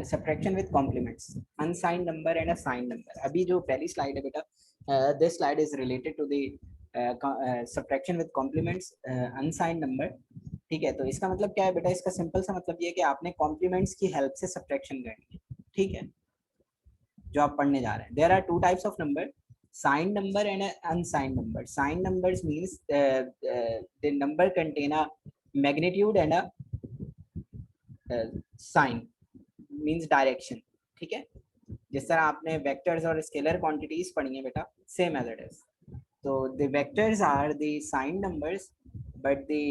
Subtraction with complements, unsigned number and a signed number. अभी जो पहली स्लाइड है बेटा, this slide is related to the subtraction with complements unsigned number. ठीक है, तो इसका मतलब क्या है बेटा? इसका सिंपल सा मतलब ये है कि आपने कॉम्प्लीमेंट्स की हेल्प से सब्ट्रैक्शन करनी है। ठीक है, जो आप पढ़ने जा रहे हैं, there are two types of number, signed number and an unsigned number. Signed numbers means the number contain a magnitude and a sign means direction. ठीक है, जिस तरह आपने वेक्टर्स और स्केलर क्वांटिटीज पढ़ी है बेटा, सेम एज इट इज। तो the vectors are the signed numbers but the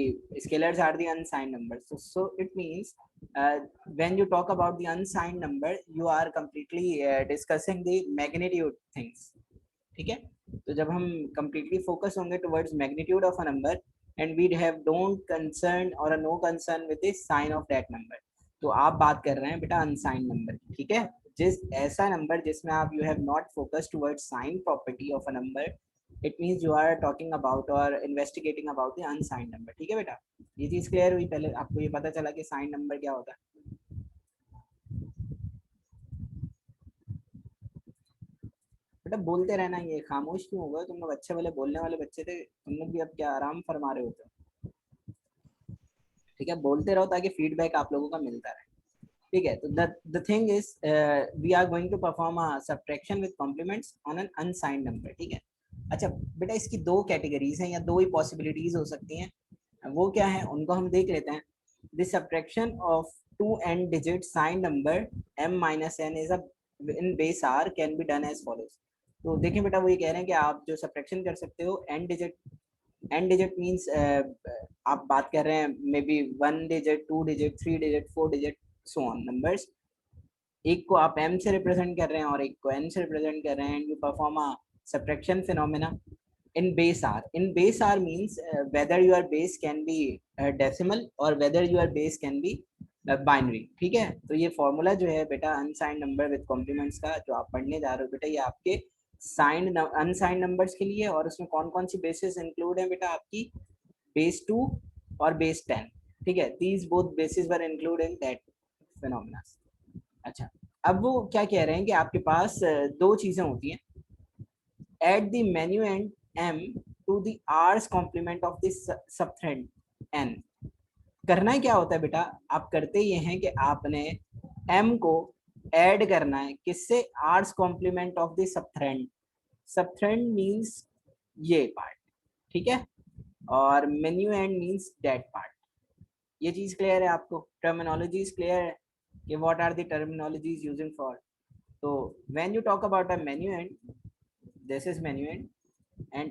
scalars are the unsigned numbers. So it means when you talk about the unsigned number, you are completely discussing the magnitude things. ठीक है, तो जब हम completely focus होंगे towards magnitude of a number and we have don't concern or a no concern with the sign of that number, तो आप बात कर रहे हैं बेटा unsigned number की। ठीक है, जिस ऐसा नंबर जिसमें आप you have not focused towards sign property of a number, it means you are talking about or investigating about the unsigned number. ठीक है बेटा, ये चीज क्लियर हुई? पहले आपको ये पता चला कि साइन नंबर क्या होता है? बेटा बोलते रहना, ये खामोश क्यों हो गए तुम लोग? अच्छे वाले बोलने वाले बच्चे थे तुम लोग भी, अब क्या आराम फरमा रहे होते? ठीक है, बोलते रहो ताकि फीडबैक आप लोगों का मिलता रहे। ठीक है, तो the thing is we are going to perform a subtraction with complements on an unsigned number. ठीक है, अच्छा बेटा इसकी दो कैटेगरीज हैं या दो ही पॉसिबिलिटीज हो सकती हैं, वो क्या है उनको हम देख लेते हैं। The subtraction of 2n digit signed number m minus n is a in base r can be done as follows. तो देखें बेटा, वो ये कह रहे हैं कि आप जो सब्ट्रैक्शन कर सकते हो n digit मीन्स आप बात कर रहे हैं may be 1 digit, 2 digit, 3 digit, 4 digit, so on numbers. एक को आप m से रिप्रेजेंट कर रहे हैं और एक को n से रिप्रेजेंट कर रहे हैं, and you perform a subtraction phenomena in base r. In base r means whether your base can be decimal or whether your base can be binary. ठीक है, तो ये फॉर्मूला जो है बेटा अनसाइंड नंबर विद कॉम्प्लीमेंट्स का जो आप पढ़ने जा रहे हो बेटा, ये आपके साइंड अनसाइंड नंबर्स के लिए। और उसमें कौन कौन सी बेसिस इंक्लूड है बेटा? आपकी बेस 2 और बेस 10। ठीक है, these both bases were included in that phenomena. अच्छा, अब वो क्या कह रहे हैं कि आपके पास दो चीजें होती हैं, add the minuend m to the r's complement of this subthread n। करना क्या होता है बेटा? आप करते ये हैं कि आपने m को ऐड करना है किससे? r's complement of the subthread। subthread means ये पार्ट, ठीक है, और minuend means that part। ये चीज क्लियर है आपको? टर्मिनोलॉजीज क्लियर है कि what are the terminologies using for? तो when you talk about a minuend, this is minuend and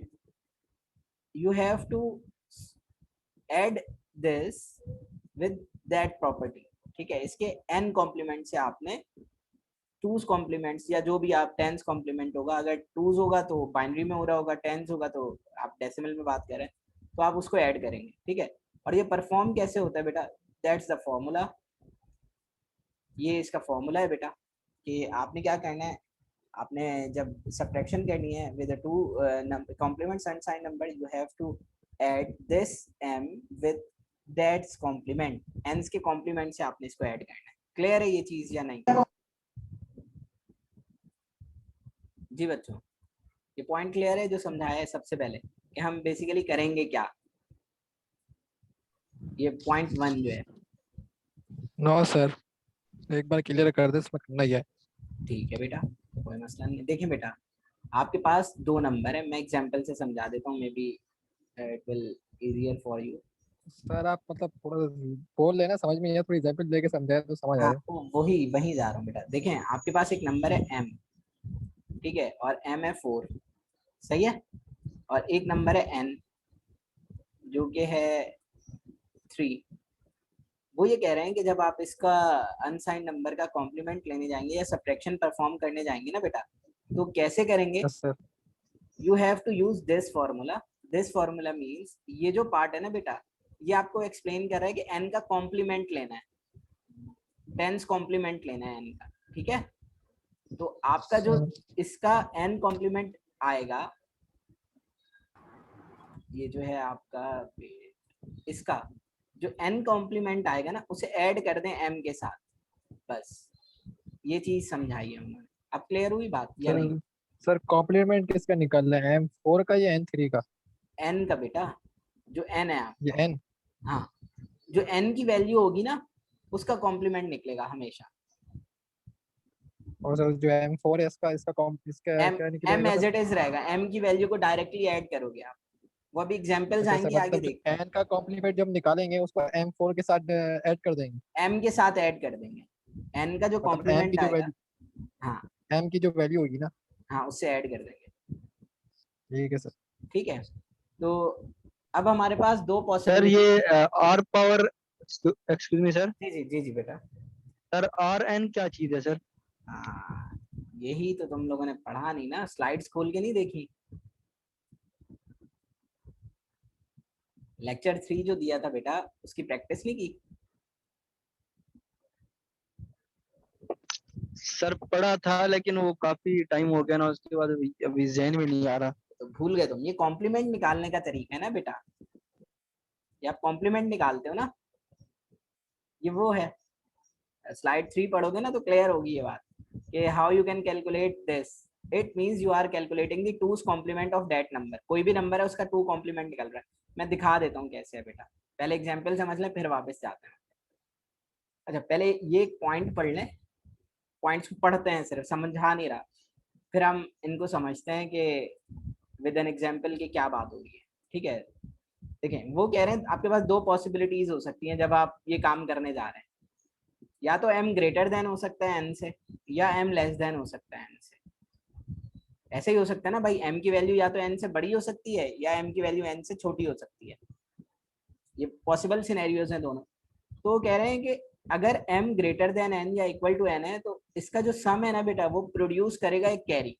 you have to add this with that property। ठीक है, इसके n कॉम्प्लीमेंट से आपने टूज कॉम्प्लीमेंट्स या जो भी आप टेंस कॉम्प्लीमेंट होगा, अगर टूज होगा तो बाइनरी में हो रहा होगा, टेंस होगा तो आप डेसिमल में बात कर रहे हैं, तो आप उसको ऐड करेंगे। ठीक है, और ये परफॉर्म कैसे होता है बेटा? That's the formula. ये इसका फॉर्मूला है बेटा कि आपने क्या करना है, आपने जब सब्ट्रैक्शन करनी है with two complements and sign number, you have to add this m with that's complement, m's के कॉम्प्लीमेंट से आपने इसको ऐड करना है। क्लियर है ये चीज या नहीं? जी बच्चों, ये पॉइंट क्लियर है जो समझाया है सबसे पहले कि हम बेसिकली करेंगे क्या? ये पॉइंट 1 जो है। नो सर, एक बार क्लियर कर दे, इसमें करना ही है। ठीक है बेटा, कोई मसला नहीं। देखिए बेटा, आपके पास दो नंबर है, मैं एग्जांपल से समझा देता हूँ, may be it will easier for you. Sir आप मतलब थोड़ा बोल लेना, समझ में आया, थोड़ी एग्जाम्पल देके समझाए तो समझ आ हाँ, जाए। वही वही जा रहा हूँ बेटा। देखें, आपके पास एक नंबर है m, ठीक है, और m है 4, सही है, और एक नंबर है n जो कि है 3। वो ये कह रहे हैं कि जब आप इसका अनसाइंड नंबर का कॉम्प्लीमेंट लेने जाएंगे या सब्ट्रैक्शन परफॉर्म करने जाएंगे ना बेटा, तो कैसे करेंगे? Yes sir. You have to use this formula. This formula means ये जो पार्ट है ना बेटा, ये आपको एक्सप्लेन कर रहा है कि n का कॉम्प्लीमेंट लेना है, टेंस कॉम्प्लीमेंट लेना है n का। ठीक है, तो आपका जो इसका n कॉम्प्लीमेंट आएगा, ये जो है आपका इसका जो n कॉम्प्लीमेंट आएगा ना उसे ऐड कर दें m के साथ, बस ये चीज समझाई है उन्होंने। अब क्लियर हुई बात या नहीं? सर सर कॉम्प्लीमेंट किसका निकालना है, M4 का या N3 का? n का बेटा, जो n है ये आपका, N। हाँ जो n की वैल्यू होगी ना उसका कॉम्प्लीमेंट निकलेगा हमेशा। और सर जो M4 है इसका इसका m क्या m निकलेगा एज सर? इट इज रहेगा, m की वैल्यू को डायरेक्टली ऐड करोगे आप, वो अभी एग्जांपल्स अच्छा सर, आएंगे आगे मतलब जो देखते हैं। N का कॉम्प्लीमेंट जब निकालेंगे उसको M4 के साथ ऐड कर देंगे। m के साथ ऐड कर देंगे, n का जो मतलब M की कॉम्प्लीमेंट जो आएगा, वैल्यू हाँ M की जो वैल्यू होगी ना। हाँ उससे ऐड कर देंगे। ठीक है सर। ठीक है, तो अब हमारे पास दो सर पॉसिबिलिटी। ये are power, excuse me sir, जी जी जी जी बेटा। सर आर एन क्या चीज है सर? हाँ यही तो तुम लोगों ने पढ़ा नहीं ना, स्लाइड्स खोल के नहीं देखी। लेक्चर 3 जो दिया था बेटा उसकी प्रैक्टिस नहीं की। सर पढ़ा था लेकिन वो काफी टाइम हो गया ना, उसके बाद अभी जहन में नहीं आ रहा। तो भूल गए तुम, ये कॉम्प्लीमेंट निकालने का तरीका है ना बेटा, ये आप कॉम्प्लीमेंट निकालते हो ना, ये वो है। स्लाइड 3 पढ़ोगे ना तो क्लियर होगी ये बात कि how you can calculate this. It means you are calculating the two's complement of that number, कोई भी नंबर है उसका 2 कॉम्प्लीमेंट निकल रहा है। मैं दिखा देता हूँ कैसे है बेटा, पहले एग्जाम्पल समझ लें फिर वापस जाते हैं। अच्छा पहले ये पॉइंट पढ़ लें, पॉइंट्स पढ़ते हैं, सिर्फ समझा नहीं रहा, फिर हम इनको समझते हैं कि विद एन एग्जाम्पल की क्या बात हो रही है। ठीक है, देखें वो कह रहे हैं आपके पास दो पॉसिबिलिटीज हो सकती हैं जब आप ये काम करने जा रहे हैं, या तो m ग्रेटर देन हो सकता है n से, या m लेस देन हो सकता है n से। ऐसे ही हो सकता है ना भाई, m की वैल्यू या तो n से बड़ी हो सकती है या m की वैल्यू n से छोटी हो सकती है, ये पॉसिबल सिनेरियोज हैं दोनों। तो वो कह रहे हैं कि अगर m ग्रेटर देन n या इक्वल टू n है तो इसका जो सम है ना बेटा वो प्रोड्यूस करेगा एक कैरी,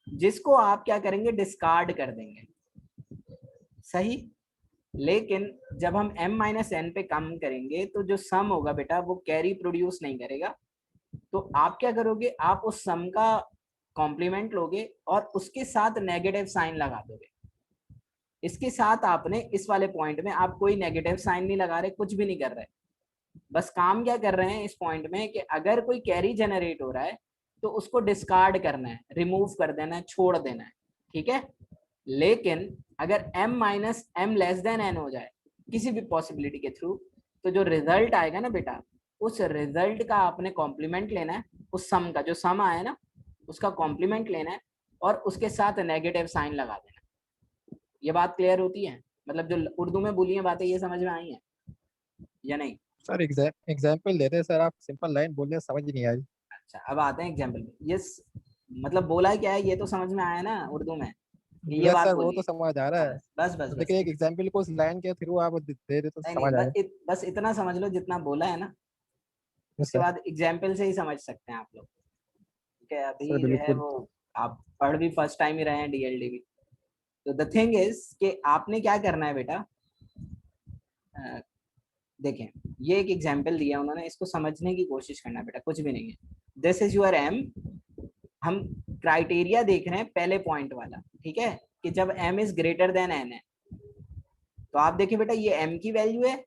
जिसको आप क्या करेंगे, डिस्कार्ड कर देंगे। सही, लेकिन जब हम m माइनस एन पे कम करेंगे तो जो सम होगा बेटा वो कैरी प्रोड्यूस नहीं करेगा। तो आप क्या करोगे, आप उस सम का कॉम्प्लीमेंट लोगे और उसके साथ नेगेटिव साइन लगा दोगे। इसके साथ आपने इस वाले पॉइंट में आप कोई नेगेटिव साइन नहीं लगा रहे, कुछ भी नहीं कर रहे, बस काम क्या कर रहे हैं इस पॉइंट में कि अगर कोई कैरी जनरेट हो रहा है तो उसको डिस्कार्ड करना है, रिमूव कर देना है, छोड़ देना है। ठीक है, लेकिन अगर m minus M less than n हो जाए किसी भी पॉसिबिलिटी के थ्रू, तो जो रिजल्ट आएगा ना बेटा उस रिजल्ट का आपने कॉम्प्लीमेंट लेना है, उस सम का जो सम आया ना उसका कॉम्प्लीमेंट लेना है और उसके साथ नेगेटिव साइन लगा देना। ये बात क्लियर होती है, मतलब जो उर्दू में बोली है बातें ये समझ में आई है या नहीं? सर एग्जाम्पल देते हैं सर, आप सिंपल लाइन बोल रहे हैं, समझ नहीं आ रही। अच्छा अब आते हैं एग्जाम्पल में। ये मतलब बोला क्या है ये तो समझ में आया ना उर्दू में कि ये यस बात सर, वो बोली तो है। समझ आ रहा है। बस बस बस बस देखिए एक एग्जाम्पल को उस लाइन के थ्रू आप दे दे तो नहीं नहीं, समझ आएगा। बस इतना समझ लो जितना बोला है ना, यस उसके सर। बाद एग्जाम्पल से ही समझ सकते हैं आप लोग। ठीक है, सर अभी जो है बिल्कुल। वो आप पढ़ भी फर्स्ट टाइम ही रहे हैं डीएलडी भी। तो द थिंग इज कि आपने क्या करना है बेटा, देखें ये एक एग्जाम्पल दिया उन्होंने, इसको समझने की कोशिश करना बेटा, कुछ भी नहीं है। दिस इज यूर एम, हम क्राइटेरिया देख रहे हैं पहले पॉइंट वाला, ठीक है, कि जब m is greater then n है। तो आप देखिए बेटा ये m की वैल्यू है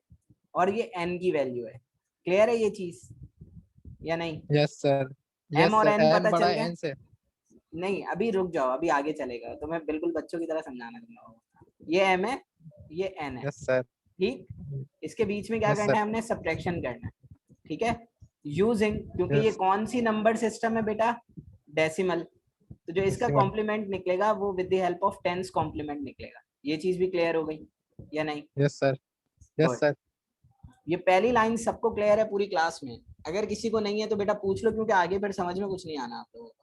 और ये n की वैल्यू है, क्लियर है ये चीज या नहीं? Yes sir. m यस और सर, n एम पता बड़ा चल है गया? एन से। नहीं अभी रुक जाओ, अभी आगे चलेगा तो मैं बिल्कुल बच्चों की तरह समझाना तुम लोगों को। ये m है, ये n है, यस सर। ठीक। इसके बीच में क्या यस करना सर। है, हमने सब्ट्रैक्शन करना है। ठीक है, यूजिंग, क्योंकि ये यस। कौन सी नंबर सिस्टम है बेटा, डेसिमल, तो जो इसका डेसिमल। कॉम्प्लीमेंट निकलेगा वो with the help of ten's complement निकलेगा। ये चीज भी क्लियर हो गई या नहीं? Yes sir. Yes good, sir. ये पहली लाइन सबको क्लियर है पूरी क्लास में? अगर किसी को नहीं है तो बेटा पूछ लो, क्योंकि आगे फिर समझ में कुछ नहीं आना आप लोगों को।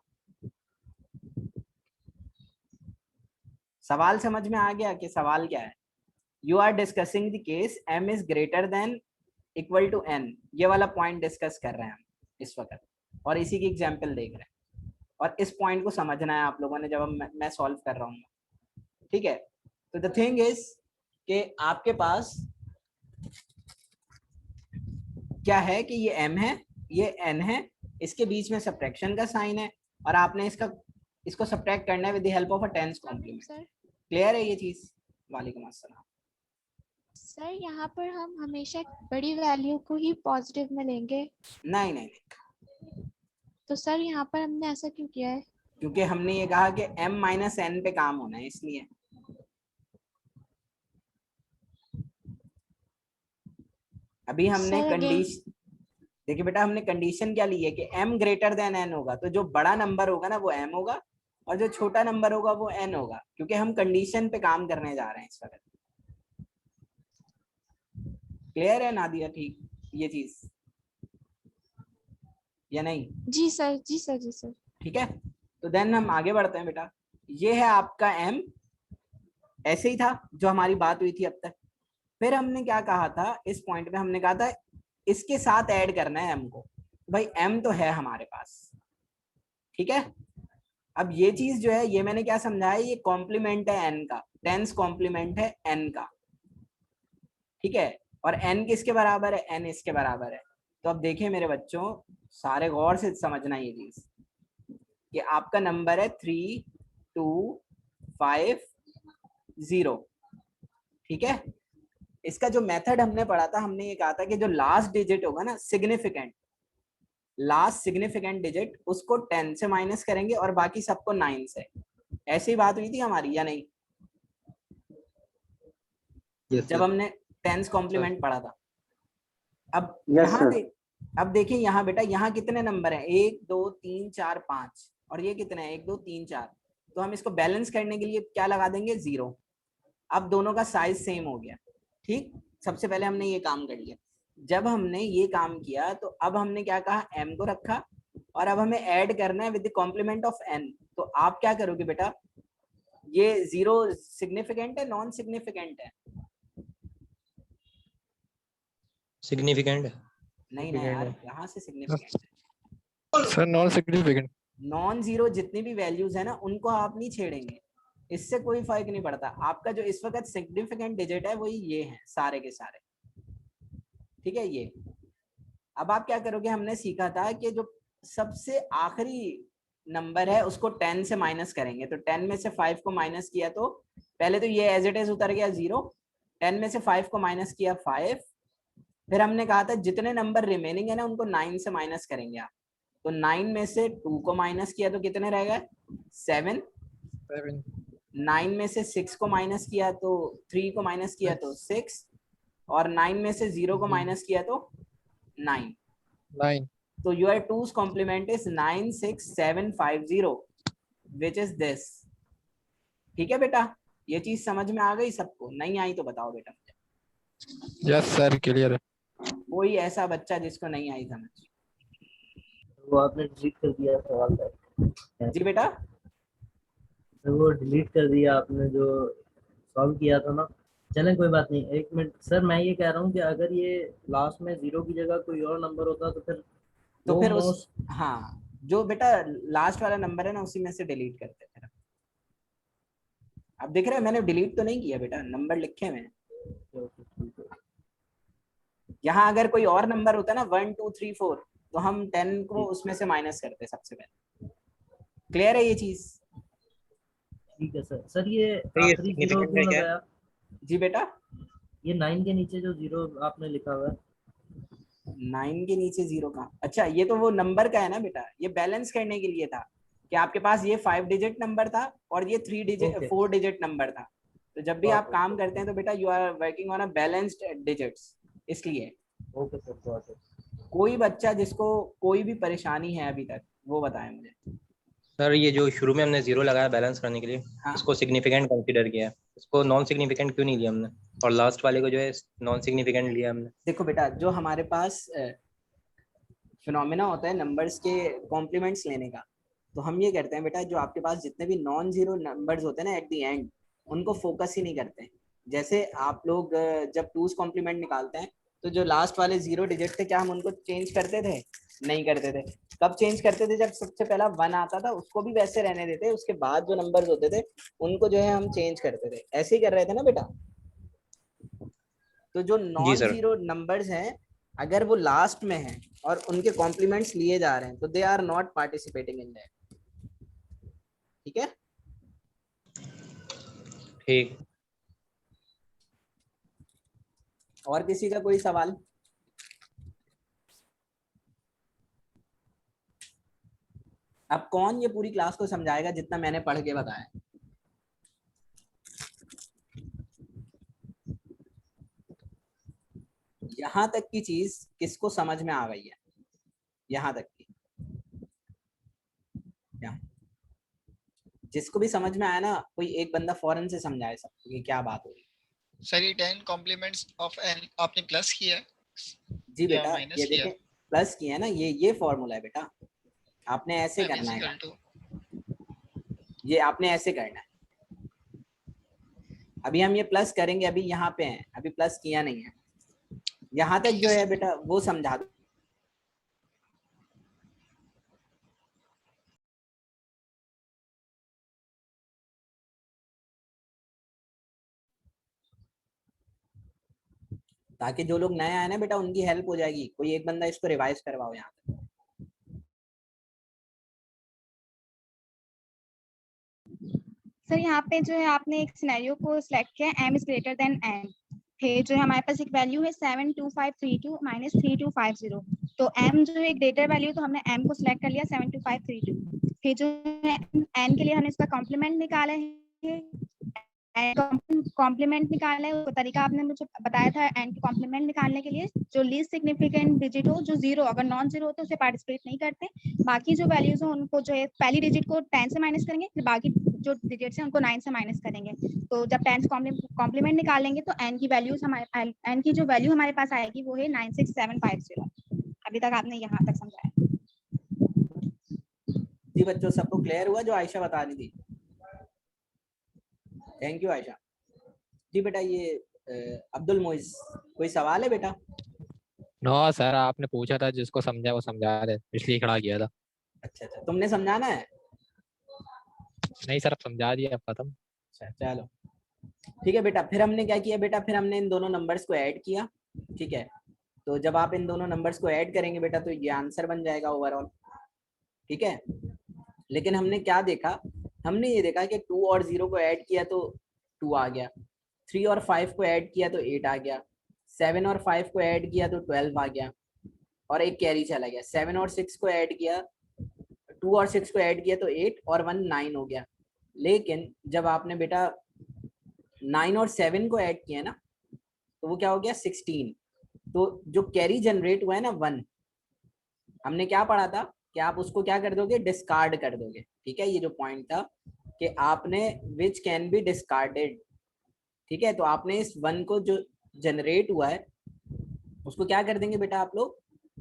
सवाल समझ में आ गया कि सवाल क्या है? You are discussing the case m is greater than equal to n, ये वाला पॉइंट डिस्कस कर रहे हैं हम इस वक्त, और इसी की एग्जांपल देख रहे हैं, और इस पॉइंट को समझना है आप लोगों ने जब मैं सॉल्व कर रहा हूँ। ठीक है, तो द थिंग इज कि आपके पास क्या है कि ये m है, ये n है, इसके बीच में सब्ट्रैक्शन का साइन है, और आपने इसको सब्ट्रैक्ट करना है with the help of a ten's complement. Clear है ये चीज? वालेकुम अस्सलाम। सर यहाँ पर हम हमेशा बड़ी वैल्यू को ही पॉजिटिव में लेंगे, नहीं नहीं नहीं, तो सर यहाँ पर हमने ऐसा क्यों किया है? क्योंकि हमने ये कहा कि m माइनस n पे काम होना है, इसलिए। अभी हमने सर अगेन, कंडीशन, देखिए बेटा हमने कंडीशन क्या ली है कि m ग्रेटर देन n होगा, तो जो बड़ा नंबर होगा ना वो m होगा और जो छोटा नंबर होगा वो n होगा, क्योंकि हम कंडीशन पे काम करने जा रहे हैं इस वक्त। क्लियर है नादिया? ठीक ये चीज या नहीं? जी सर, जी सर, जी सर। ठीक है, तो देन हम आगे बढ़ते हैं बेटा। ये है आपका m, ऐसे ही था जो हमारी बात हुई थी अब तक। फिर हमने क्या कहा था इस पॉइंट पे, हमने कहा था इसके साथ ऐड करना है m को। भाई m तो है हमारे पास, ठीक है। अब ये चीज जो है, ये मैंने क्या समझाया, ये कॉम्प्लीमेंट है n का, टेंस कॉम्प्लीमेंट है n का, ठीक है। और n किसके बराबर है? n इसके बराबर है। तो अब देखिए मेरे बच्चों, सारे गौर से समझना ये चीज कि आपका नंबर है 3250, ठीक है। इसका जो मेथड हमने पढ़ा था, हमने ये कहा था कि जो लास्ट डिजिट होगा ना सिग्निफिकेंट, लास्ट सिग्निफिकेंट डिजिट, उसको 10 से माइनस करेंगे और बाकी सबको 9 से। ऐसी बात हुई थी हमारी या नहीं? जब हमने टेंस कॉम्प्लीमेंट पढ़ा था। अब यहाँ अब देखिए यहाँ बेटा, यहाँ कितने नंबर हैं? 1 2 3 4 5, और ये कितने हैं? 1 2 3 4। तो हम इसको बैलेंस करने के लिए क्या लगा देंगे? 0। अब दोनों का साइज सेम हो गया, ठीक। सबसे पहले हमने ये काम कर लिया। जब हमने ये काम किया तो अब हमने क्या कहा? m को रखा, और अब हमें ऐड करना है with the complement of n। तो आप क्या करोगे बेटा? ये 0 सिग्निफिकेंट है, नॉन सिग्निफिकेंट है? सिग्निफिकेंट है। नहीं ना यार, यहाँ से significant sir non significant. Non zero जितनी भी वैल्यूज है ना उनको आप नहीं छेड़ेंगे, इससे कोई फर्क नहीं पड़ता। आपका जो इस वक्त सिग्निफिकेंट डिजिट है वही ये है सारे के सारे, ठीक है। ये अब आप क्या करोगे? हमने सीखा था कि जो सबसे आखिरी नंबर है उसको 10 से माइनस करेंगे। तो 10 में से 5 को माइनस किया तो पहले तो ये एज इट इज उतर गया 0, 10 में से 5 को माइनस किया 5। फिर हमने कहा था जितने नंबर रिमेनिंग है ना उनको 9 से माइनस करेंगे आप। तो 9 में से 2 को माइनस किया तो कितने रह गए? 7। 9 में से 6 को माइनस किया तो 3 को माइनस किया तो 6, और 9 में से 0 को माइनस किया तो 9। तो your 2's complement is 96750, which is this। ठीक है बेटा, ये चीज समझ में आ गई सबको? नहीं आई तो बताओ बेटा मुझे। यस सर, क्लियर है। कोई ऐसा बच्चा जिसको नहीं आई समझ? वो आपने डिलीट कर दिया सवाल का। जी बेटा, तो वो डिलीट कर दिया आपने जो सॉल्व किया था ना। चलें कोई बात नहीं, एक मिनट सर, मैं ये कह रहा हूँ कि अगर ये लास्ट में 0 की जगह कोई और नंबर होता तो फिर तो वो फिर उस, हाँ जो बेटा लास्ट वाला नंबर है ना उसी में से डिलीट करते फिर। अब देख रहे हैं मैंने डिलीट तो नहीं किया बेटा, नंबर लिखे हुए हैं। यहाँ अगर कोई और नंबर होता ना 1 2 3 4, तो हम 10 को उसमें से माइनस करते सबसे पहले। क्लियर है ये चीज? ठीक है सर। सर ये ये आखिरी 0 significant क्यों है क्या? लगाया? जी बेटा, ये 9 के नीचे जो 0 आपने लिखा हुआ है। 9 के नीचे 0 का? अच्छा ये तो वो नंबर का है ना बेटा, ये बैलेंस करने के लिए था कि आपके पास ये 5 डिजिट नंबर था और ये 3 डिजिट 4 डिजिट नंबर था। तो जब भी आप काम करते हैं तो बेटा you are working on a balanced digits, इसलिए। Okay sir. कोई बच्चा जिसको कोई भी परेशानी है अभी तक वो बताए मुझे। सर ये जो शुरू में हमने 0 लगाया बैलेंस करने के लिए, हाँ। इसको सिग्निफिकेंट कंसीडर किया है, इसको नॉन सिग्निफिकेंट क्यों नहीं लिया हमने? और लास्ट वाले को जो है नॉन सिग्निफिकेंट लिया हमने। देखो बेटा, जो हमारे पास फिनोमेना होता है नंबर्स के कॉम्प्लीमेंट्स लेने का, तो हम ये करते हैं बेटा, जो आपके पास जितने भी नॉन जीरो नंबर्स होते हैं ना एट द एंड, उनको फोकस ही नहीं करते। जैसे आप लोग जब 2's कॉम्प्लीमेंट निकालते हैं तो जो लास्ट वाले 0 डिजिट थे क्या हम उनको चेंज करते थे? नहीं करते थे। कब चेंज करते थे? जब सबसे पहला 1 आता था उसको भी वैसे रहने देते, उसके बाद जो नंबर्स होते थे उनको जो है हम चेंज करते थे। ऐसे ही कर रहे थे ना बेटा? तो जो नॉन जीरो नंबर्स हैं अगर वो लास्ट में हैं और उनके कॉम्प्लीमेंट्स लिए जा रहे हैं तो they are not participating in that. ठीक है? ठीक। और किसी का कोई सवाल? अब कौन ये पूरी क्लास को समझाएगा जितना मैंने पढ़ के बताया? यहाँ तक की चीज किसको समझ में आ गई है? यहाँ तक की, यहाँ जिसको भी समझ में आया ना, कोई एक बंदा फौरन से समझाए सबको कि क्या बात हो रही है। सर ये 10 कॉम्प्लीमेंट्स ऑफ एन आपने प्लस किया है जी या बेटा, माइनस ये किया? देखें प्लस किया है ना, ये फॉर्मूला है बेटा, आपने ऐसे एन करना इज है, इक्वल टू ये आपने ऐसे करना है। अभी हम ये प्लस करेंगे, अभी यहाँ पे हैं, अभी प्लस किया नहीं है। यहाँ तक जो है बेटा वो समझा दो। ताकि जो लोग नए आए ना बेटा उनकी हेल्प हो जाएगी। कोई एक बंदा इसको रिवाइज करवाओ यहाँ पे। सर यहाँ पे जो है आपने एक सिनेरियो को सिलेक्ट किया है, m is greater then n। फिर जो है हमारे पास एक वैल्यू है 72532 माइनस 3250। तो m जो है ग्रेटर वैल्यू, तो हमने m को सिलेक्ट कर लिया 72532। फिर जो है n के लिए हमने इसका कॉम्प्लीमेंट निकाला है, कॉम्प्लीमेंट निकालना है। वो तरीका आपने मुझे बताया था n के कॉम्प्लीमेंट निकालने के लिए, जो लीस्ट सिग्निफिकेंट डिजिट हो, जो जीरो, अगर नॉन जीरो हो तो उसे पार्टिसिपेट नहीं करते। बाकी जो वैल्यूज हो उनको जो है पहली डिजिट को 10 से माइनस करेंगे, फिर बाकी जो डिजिट्स हैं उनको 9 से माइनस करेंगे। तो जब 10 कॉम्प्लीमेंट निकालेंगे तो n की वैल्यूज हमारे n की जो वैल्यू हमारे पास आएगी वो है 96750। अभी तक आपने यहाँ तक समझाया। जी बच्चों, सबको क्लियर हुआ जो आयशा बता रही थी? थैंक यू आयशा जी। बेटा ये अब्दुल मोइज, कोई सवाल है बेटा? नो सर, आपने पूछा था, जिसको समझा वो समझा रहे, इसलिए खड़ा किया था। अच्छा अच्छा, तुमने समझाना है? नहीं सर, अब समझा दिया, अब खत्म। अच्छा चलो ठीक है बेटा। फिर हमने क्या किया बेटा, फिर हमने इन दोनों नंबर्स को ऐड किया। ठीक है, तो जब आप इन दोनों नंबर्स को ऐड करेंगे बेटा तो ये आंसर बन जाएगा ओवरऑल। ठीक है, लेकिन हमने क्या देखा, हमने ये देखा कि 2 और 0 को ऐड किया तो 2 आ गया, 3 और 5 को ऐड किया तो 8 आ गया, 7 और 5 को ऐड किया तो 12 आ गया, और एक कैरी चला गया। 7 और 6 को ऐड किया, 2 और 6 को ऐड किया तो 8 और 1 9 हो गया। लेकिन जब आपने बेटा 9 और 7 को ऐड किया ना तो वो क्या हो गया 16। तो जो कैरी जनरेट हुआ है ना 1, हमने क्या पढ़ा था कि आप उसको क्या कर दोगे, डिस्कार्ड कर दोगे। ठीक है, ये जो पॉइंट था कि आपने विच कैन बी डिस्कार्डेड। ठीक है, तो आपने इस 1 को जो जनरेट हुआ है उसको क्या कर देंगे बेटा, आप लोग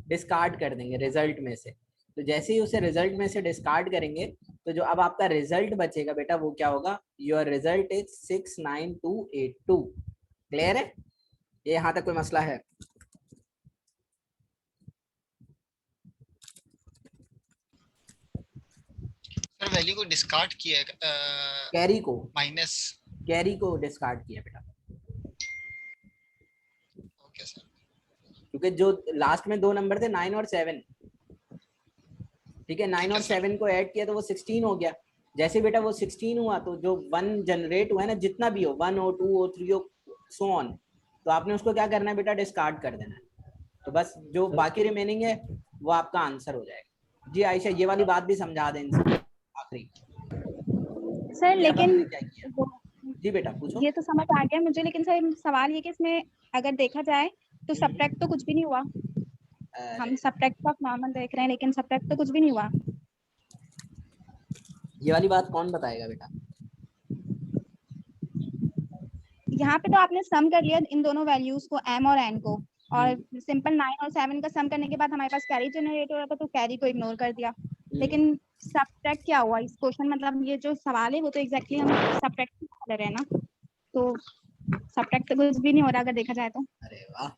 डिस्कार्ड कर देंगे रिजल्ट में से। तो जैसे ही उसे रिजल्ट में से डिस्कार्ड करेंगे तो जो अब आपका रिजल्ट बचेगा बेटा वो क्या होगा, योर रिजल्ट इज 69282। क्लियर है? ये यहाँ तक कोई मसला है? सर वैल्यू को डिस्कार्ड किया है, कैरी को, माइनस। कैरी को डिस्कार्ड किया बेटा, ओके सर। क्योंकि जो लास्ट में 2 नंबर थे 9 और 7। ठीक है, 9 और 7 को ऐड किया तो वो 16 हो गया। जैसे बेटा वो 16 हुआ तो जो 1 जनरेट हुआ है ना, जितना भी हो, 1 हो 2 हो 3 हो सो ऑन, तो आपने उसको क्या करना है बेटा, डिस्कार्ड कर देना है। तो बस जो बाकी रिमेनिंग है वो आपका आंसर हो जाएगा। जी आयशा, ये वाली बात भी समझा दें इनसे आखिरी। सर लेकिन क्या किया? जी बेटा पूछो। ये तो समझ आ गया मुझे, लेकिन सर सवाल ये कि इसमें अगर देखा जाए तो सब्ट्रैक्ट तो कुछ भी नहीं हुआ। हम सब्ट्रैक्ट ऑफ नॉर्मल देख रहे हैं लेकिन सब्ट्रैक्ट तो कुछ भी नहीं हुआ। ये वाली बात कौन बताएगा बेटा? यहाँ पे तो आपने सम कर लिया इन दोनों वैल्यूज को, m और n को, और सिंपल 9 और 7 का सम करने के बाद हमारे पास कैरी जनरेट हो रहा था तो कैरी को इग्नोर कर दिया। लेकिन सब्ट्रैक्ट क्या हुआ इस क्वेश्चन, मतलब ये जो सवाल है वो तो एग्जैक्टली हम सब्ट्रैक्ट कर रहे हैं ना, तो सब्ट्रैक्ट तो कुछ भी नहीं हो रहा अगर देखा जाए तो। अरे वाह।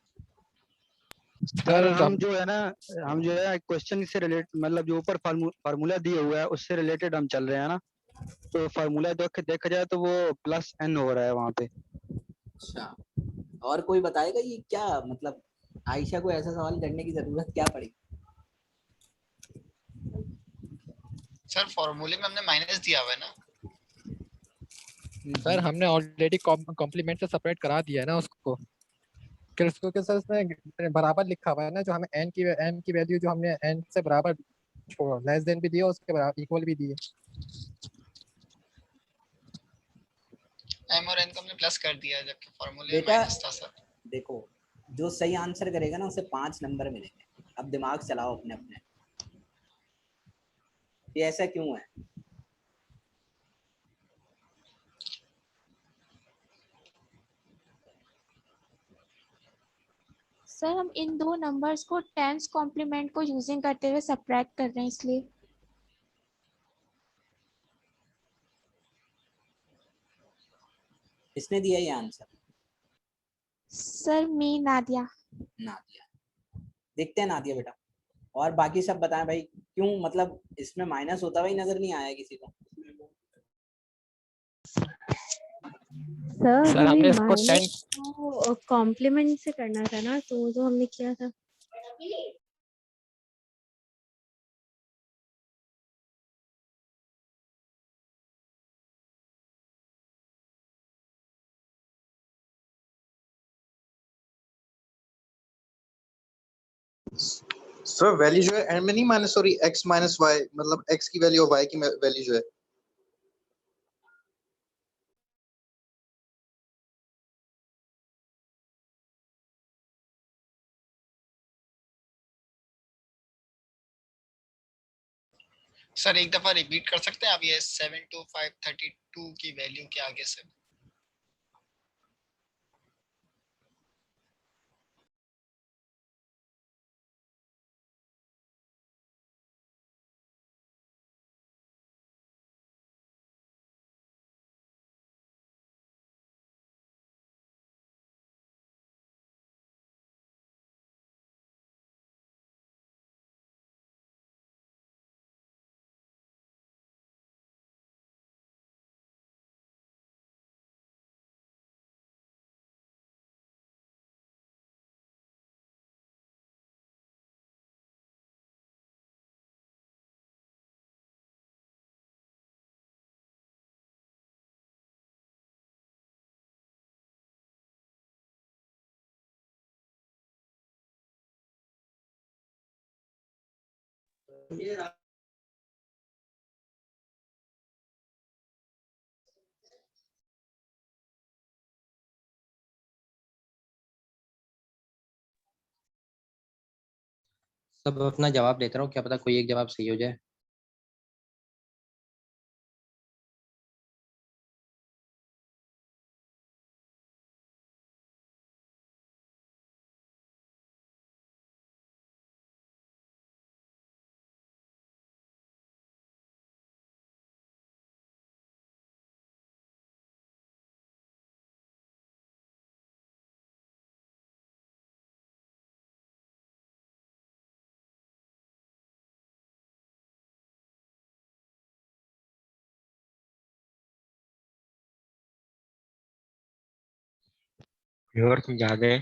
सर हम जो है ना, हम जो है क्वेश्चन से रिलेट, मतलब जो ऊपर फार्मूला दिए हुआ है उससे रिलेटेड हम चल रहे हैं ना, तो फार्मूला देखा जाए तो वो प्लस n हो रहा है वहाँ पे। अच्छा, और कोई बताएगा ये क्या मतलब, आयशा को ऐसा सवाल करने की जरूरत क्या पड़ी? सर फॉर्मूले में हमने माइनस दिया हुआ है ना। सर हमने ऑलरेडी कॉम्प्लीमेंट से सेपरेट करा दिया है ना उसको। क्योंकि सर इसमें बराबर लिखा हुआ है ना, जो हमें n की वैल्यू जो हमने n से बराबर छोड़ा, लेस देन भी दिया, उसके बराबर इक्वल भी दिए। m और n को हमने प्लस कर दिया जबकि फॉर्मूले में बेटा माइनस था सर। देखो, जो सही आंसर करेगा ना उसे 5 नंबर मिलेंगे। अब दिमाग चलाओ अपने अपने, ये ऐसा क्यों है? सर हम इन दो नंबर्स को टेंस कॉम्प्लीमेंट को यूजिंग करते हुए सब्ट्रैक्ट कर रहे हैं इसलिए। इसने दिया ये आंसर? सर मी नादिया। नादिया, देखते हैं नादिया बेटा। और बाकी सब बताएं भाई, क्यों मतलब इसमें माइनस होता हुआ ही नजर नहीं आया किसी को? सर हमने हमें इसको माइनस कॉम्प्लीमेंट से करना था ना, तो जो हमने किया था। सर वैल्यू जो है एंड में नहीं minus, sorry x minus Y, मतलब x की वैल्यू और y की वैल्यू जो है। सर एक दफा रिपीट कर सकते हैं आप ये 72532 की वैल्यू के आगे से? सब अपना जवाब देता रहो, क्या पता कोई एक जवाब सही हो जाए। और समझा दें।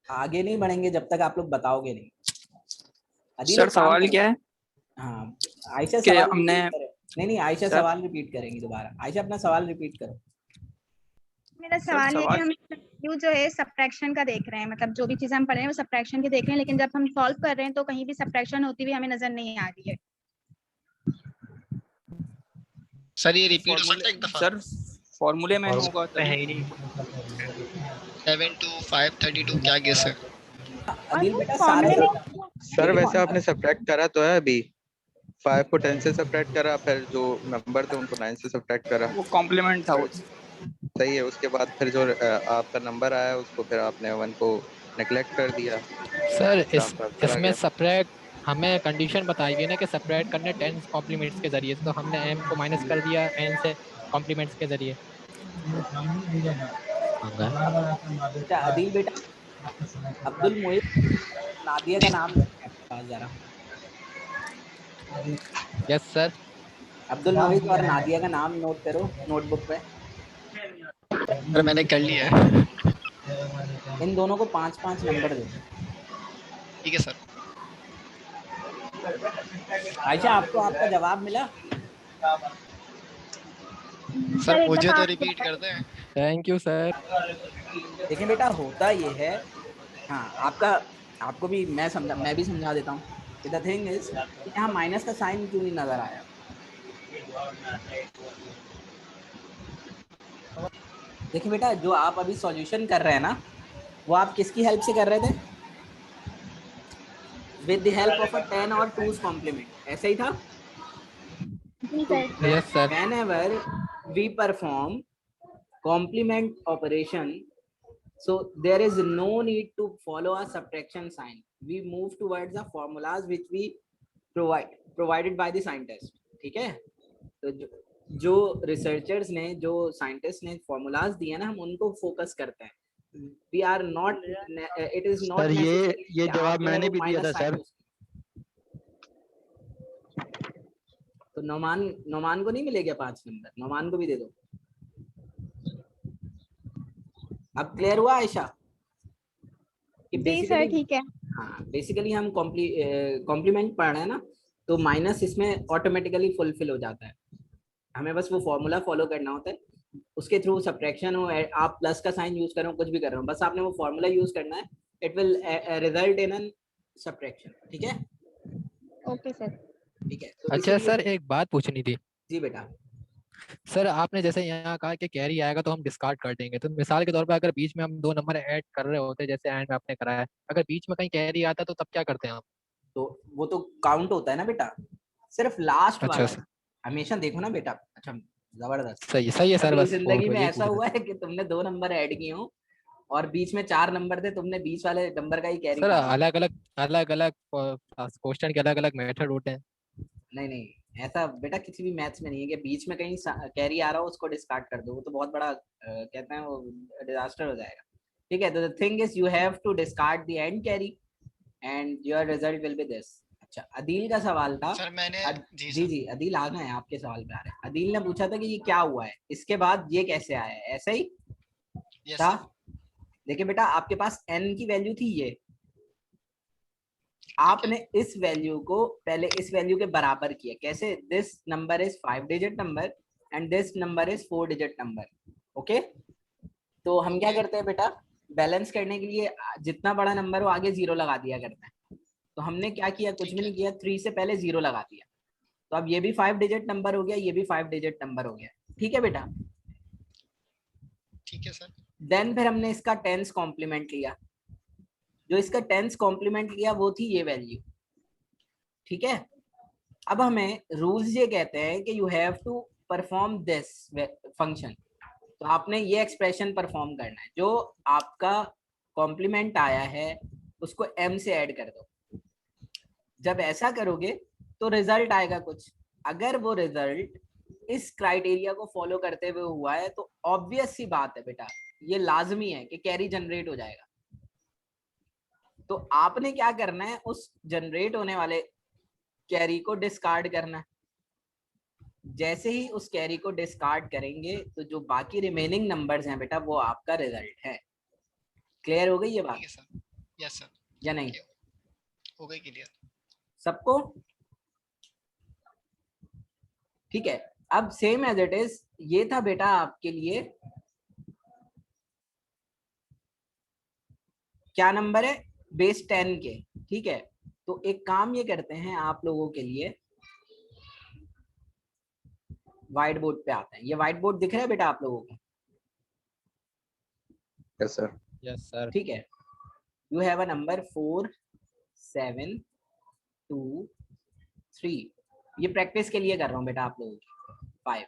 आगे नहीं बढ़ेंगे जब तक आप लोग बताओगे नहीं। अदील सर एक काम सवाल करो। क्या है हाँ आयशा कि सवाल हमने रिपीट करे। नहीं आयशा सर सवाल रिपीट करेंगी दोबारा। आयशा अपना सवाल रिपीट करो। मेरा सर सवाल है कि सवाल हम वैल्यू जो है सब्ट्रैक्शन का देख रहे हैं, मतलब जो भी चीजें हम पढ़ रहे हैं वो सब्ट्रैक्शन की देख रहे हैं, लेकिन जब हम सॉल्व कर रहे हैं तो कहीं भी सब्ट्रैक्शन होती हुई हमें नजर नहीं आ रही है। सर ये रिपीट हो सकता है एक दफा? सर फॉर्मूले में होगा है तभी। ही नहीं। 72532 क्या गेस है? अदील बेटा फॉर्मूले सारे में सर वैसे आपने सब्ट्रैक्ट करा तो है अभी, 5 को 10 से सब्ट्रैक्ट करा, फिर जो नंबर थे उनको 9 से सब्ट्रैक्ट करा। वो कॉम्प्लीमेंट था वो। सही है। उसके बाद फिर जो आपका नंबर आया उसको फिर आपने 1 को नेग्लेक्ट कर दिया। सर आपका आंसर आ इसमें गया। सब्ट्रैक्ट हमें कंडीशन बताई हुई है ना कि सब्ट्रैक्ट करने टेंस कॉम्प्लीमेंट्स के जरिए से, तो हमने m को माइनस कर दिया n से कॉम्प्लीमेंट्स के जरिए। बेटा अदील बेटा अब्दुल मोहित नादिया का नाम है आपके पास जरा। Yes sir. अब्दुल मोहित और नादिया का नाम नोट करो नोटबुक पे। सर मैंने कर लिया है। इन दोनों को 5-5 नंबर दो। ठीक है सर। आयशा आपको आपका जवाब मिला? सर एक मुझे दफा तो आप रिपीट करते हैं। Thank you sir. देखिए बेटा होता ये है, हाँ आपको भी मैं भी समझा देता हूँ। द थिंग इज यहाँ माइनस का साइन क्यों नहीं नजर आया? देखिए बेटा जो आप अभी सॉल्यूशन कर रहे हैं ना, वो आप किसकी हेल्प से कर रहे थे? With the help of a 10 और 2's कॉम्प्लीमेंट, ऐसे ही था? जी sir. Yes sir. Whenever we perform complement operation, so there is no need to follow a subtraction sign. We move towards the formulas which we provided by the scientist. ठीक है? तो जो researchers ने, जो साइंटिस्ट ने formulas दिए ना, हम उनको फोकस करते हैं। We are not, it is not sir necessary ये कि जवाब आप जो है मैंने वो भी दिया था माइनस साइन सर। यूज करें। तो नोमान को नहीं मिलेगा 5 नंबर? नोमान को भी दे दो। अब क्लियर हुआ आयशा? कि जी सर ठीक है। हाँ बेसिकली हम कॉम्प्लीमेंट पढ़ रहे हैं ना, तो माइनस इसमें ऑटोमेटिकली फुलफिल हो जाता है। हमें बस वो फॉर्मूला फॉलो करना होता है, उसके थ्रू सब्ट्रैक्शन हो, आप प्लस का साइन यूज कर रहे हो, कुछ भी कर रहे हो, बस आपने वो फॉर्मूला यूज करना है। It will result in an subtraction. ठीक है? Okay sir. ठीक है। तो अच्छा सर एक बात पूछनी थी। जी बेटा। सर आपने जैसे यहाँ कहा कि कैरी आएगा तो हम डिस्कार्ड कर देंगे, तो मिसाल के तौर पे अगर बीच में हम 2 नंबर ऐड कर रहे होते जैसे एंड में आपने कराया, अगर बीच में कहीं कैरी आता तो तब क्या करते हैं हम? तो वो तो काउंट होता है ना बेटा, सिर्फ लास्ट अच्छा वाला। सर। हमेशा देखो ना बेटा। अच्छा जबरदस्त। सही है सर। कभी बस जिंदगी में यही ऐसा पूछ रहे हुआ है कि तुमने 2 नंबर ऐड किए हो और बीच में 4 नंबर थे, तुमने बीच वाले नंबर का ही कैरी सर। उठा लिया? अलग अलग क्वेश्चन के अलग अलग मेथड होते हैं। नहीं, ऐसा बेटा किसी भी मैथ्स में नहीं है कि बीच में कहीं कैरी आ रहा हो उसको डिस्कार्ड कर दो, वो तो बहुत बड़ा कहते हैं वो डिजास्टर हो जाएगा। ठीक है? तो the thing is you have to discard the end carry and your result will be this. अच्छा अदील का सवाल था। सर मैंने जी अदील आ गए हैं, आपके सवाल पे आ रहे हैं। अदील ने पूछा था कि ये क्या हुआ है, इसके बाद ये कैसे आया है? ऐसे ही था। देखिए बेटा आपके पास n की वैल्यू थी, ये आपने इस वैल्यू को पहले इस वैल्यू के बराबर किया। कैसे? This number is 5 digit number and this number is 4 digit number. Okay? तो हम क्या करते हैं बेटा, बैलेंस करने के लिए जितना बड़ा नंबर हो आगे 0 लगा दिया करते हैं। तो हमने क्या किया? कुछ भी नहीं किया, 3 से पहले 0 लगा दिया। तो अब ये भी 5 डिजिट नंबर हो गया, ये भी 5 डिजिट नंबर हो गया। ठीक है बेटा? ठीक है सर। देन फिर हमने इसका 10s कॉम्प्लीमेंट लिया। जो इसका 10s कॉम्प्लीमेंट लिया वो थी ये वैल्यू। ठीक है? अब हमें रूल्स ये कहते हैं कि you have to perform this function. तो आपने ये एक्सप्रेशन परफॉर्म करना है, जो आपका कॉम्प्लीमेंट आया है उसको m से ऐड कर दो। जब ऐसा करोगे तो रिजल्ट आएगा कुछ। अगर वो रिजल्ट इस क्राइटेरिया को फॉलो करते हुए हुआ है तो ऑब्वियस सी बात है बेटा, ये लाजमी है कि कैरी जनरेट हो जाएगा। तो आपने क्या करना है, उस जनरेट होने वाले कैरी को डिस्कार्ड करना है। जैसे ही उस कैरी को डिस्कार्ड करेंगे तो जो बाकी रिमेनिंग नंबर्स हैं बेटा वो आपका रिजल्ट है। क्लियर हो गई ये बात? Yes sir. या नहीं? हो गई क्लियर सबको? ठीक है। अब सेम एज इट इज ये था बेटा आपके लिए क्या नंबर है, बेस 10 के। ठीक है? तो एक काम ये करते हैं आप लोगों के लिए, व्हाइट बोर्ड पे आते हैं। ये व्हाइट बोर्ड दिख रहा है बेटा आप लोगों को? Yes sir. Yes sir. ठीक है। You have a number 4 7 2 3। ये प्रैक्टिस के लिए कर रहा हूँ बेटा आप लोगों की। 5